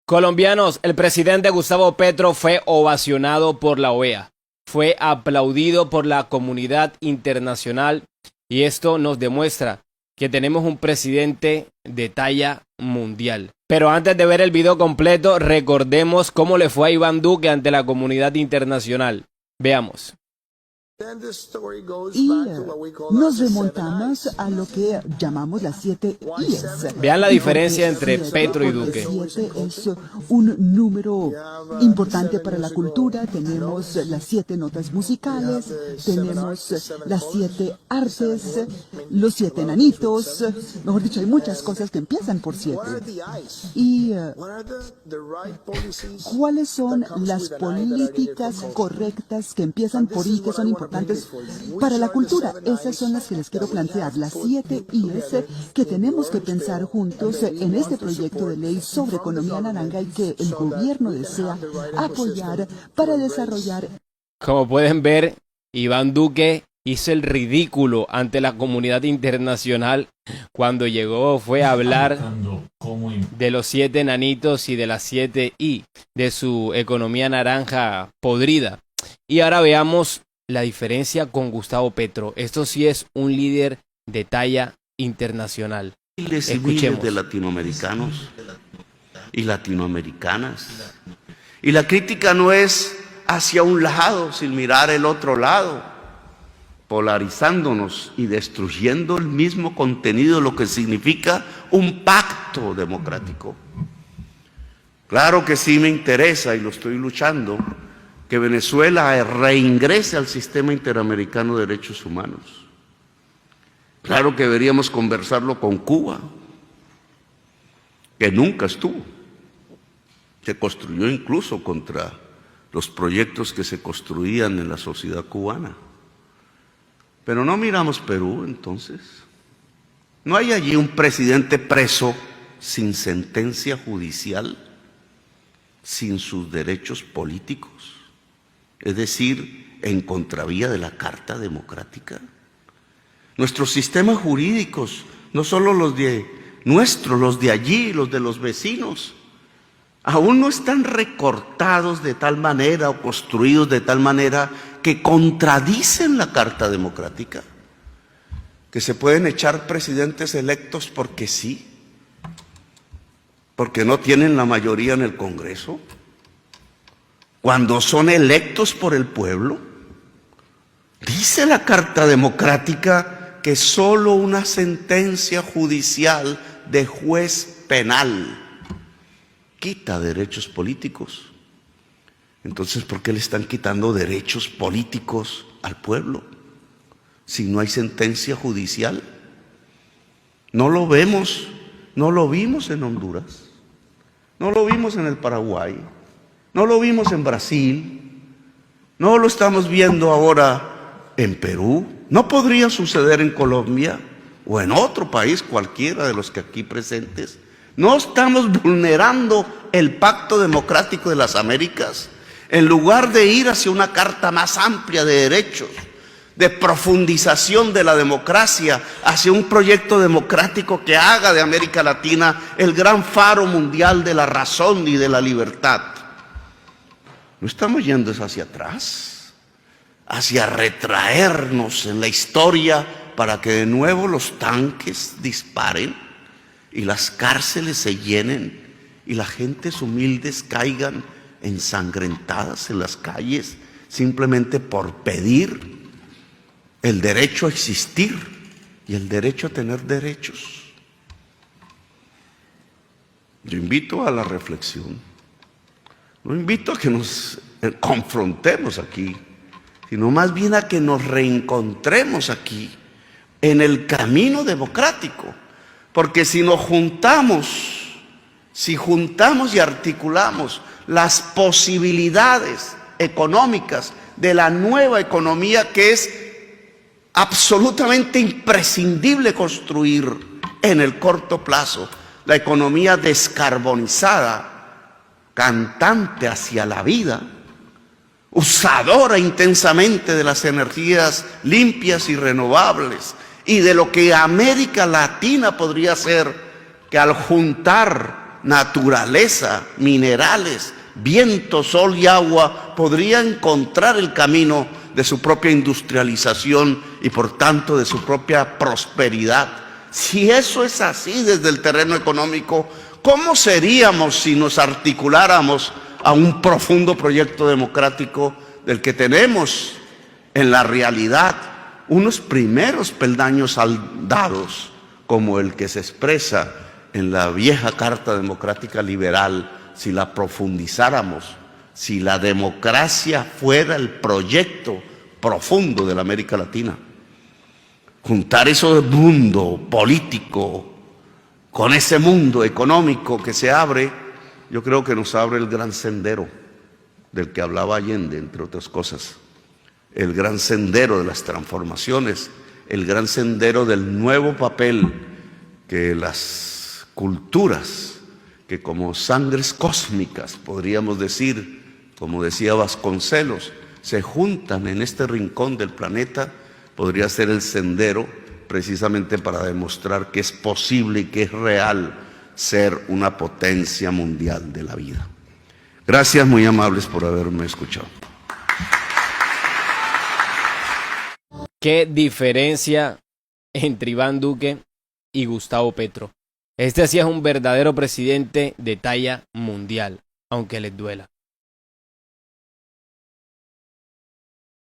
Colombianos, el presidente Gustavo Petro fue ovacionado por la OEA, fue aplaudido por la comunidad internacional y esto nos demuestra que tenemos un presidente de talla mundial. Pero antes de ver el video completo, recordemos cómo le fue a Iván Duque ante la comunidad internacional. Veamos. Y nos remontamos a lo que llamamos las 7 I's. Vean la diferencia entre Petro y Duque. 7 es un número importante para la cultura. Tenemos las 7 notas musicales, tenemos las 7 artes, los 7 enanitos. Mejor dicho, hay muchas cosas que empiezan por 7. Y ¿cuáles son las políticas correctas que empiezan por I, que son importantes para la cultura? Esas son las que les quiero plantear, las 7 I's que tenemos que pensar juntos en este proyecto de ley sobre economía naranja y que el gobierno desea apoyar para desarrollar. Como pueden ver, Iván Duque hizo el ridículo ante la comunidad internacional cuando llegó, fue a hablar de los 7 enanitos y de las 7 I, de su economía naranja podrida. Y ahora veamos la diferencia con Gustavo Petro. Esto sí es un líder de talla internacional. Escuchemos. De latinoamericanos y latinoamericanas. Y la crítica no es hacia un lado sin mirar el otro lado, polarizándonos y destruyendo el mismo contenido, lo que significa un pacto democrático. Claro que sí me interesa y lo estoy luchando, que Venezuela reingrese al sistema interamericano de derechos humanos. Claro que deberíamos conversarlo con Cuba, que nunca estuvo. Se construyó incluso contra los proyectos que se construían en la sociedad cubana. Pero no miramos Perú, entonces. ¿No hay allí un presidente preso sin sentencia judicial, sin sus derechos políticos? Es decir, en contravía de la Carta Democrática. Nuestros sistemas jurídicos, no solo los de nuestros, los de allí, los de los vecinos, aún no están recortados de tal manera o construidos de tal manera que contradicen la Carta Democrática, que se pueden echar presidentes electos porque sí, porque no tienen la mayoría en el Congreso, cuando son electos por el pueblo. Dice la Carta Democrática que solo una sentencia judicial de juez penal quita derechos políticos. Entonces, ¿por qué le están quitando derechos políticos al pueblo si no hay sentencia judicial? No lo vemos, no lo vimos en Honduras, no lo vimos en el Paraguay, no lo vimos en Brasil, no lo estamos viendo ahora en Perú. ¿No podría suceder en Colombia o en otro país cualquiera de los que aquí presentes? ¿No estamos vulnerando el Pacto Democrático de las Américas? En lugar de ir hacia una carta más amplia de derechos, de profundización de la democracia, hacia un proyecto democrático que haga de América Latina el gran faro mundial de la razón y de la libertad. ¿No estamos yendo hacia atrás? Hacia retraernos en la historia para que de nuevo los tanques disparen y las cárceles se llenen y las gentes humildes caigan ensangrentadas en las calles simplemente por pedir el derecho a existir y el derecho a tener derechos? Yo invito a la reflexión. No invito a que nos confrontemos aquí, sino más bien a que nos reencontremos aquí en el camino democrático. Porque si nos juntamos, si juntamos y articulamos las posibilidades económicas de la nueva economía que es absolutamente imprescindible construir en el corto plazo, la economía descarbonizada, cantante hacia la vida, usadora intensamente de las energías limpias y renovables y de lo que América Latina podría ser, que al juntar naturaleza, minerales, viento, sol y agua, podría encontrar el camino de su propia industrialización y por tanto de su propia prosperidad. Si eso es así desde el terreno económico, ¿cómo seríamos si nos articuláramos a un profundo proyecto democrático del que tenemos en la realidad unos primeros peldaños dados, como el que se expresa en la vieja Carta Democrática Liberal, si la profundizáramos, si la democracia fuera el proyecto profundo de la América Latina? Juntar eso de mundo político con ese mundo económico que se abre, yo creo que nos abre el gran sendero del que hablaba Allende, entre otras cosas. El gran sendero de las transformaciones, el gran sendero del nuevo papel que las culturas, que como sangres cósmicas, podríamos decir, como decía Vasconcelos, se juntan en este rincón del planeta, podría ser el sendero precisamente para demostrar que es posible y que es real ser una potencia mundial de la vida. Gracias, muy amables, por haberme escuchado. ¿Qué diferencia entre Iván Duque y Gustavo Petro? Este sí es un verdadero presidente de talla mundial, aunque les duela.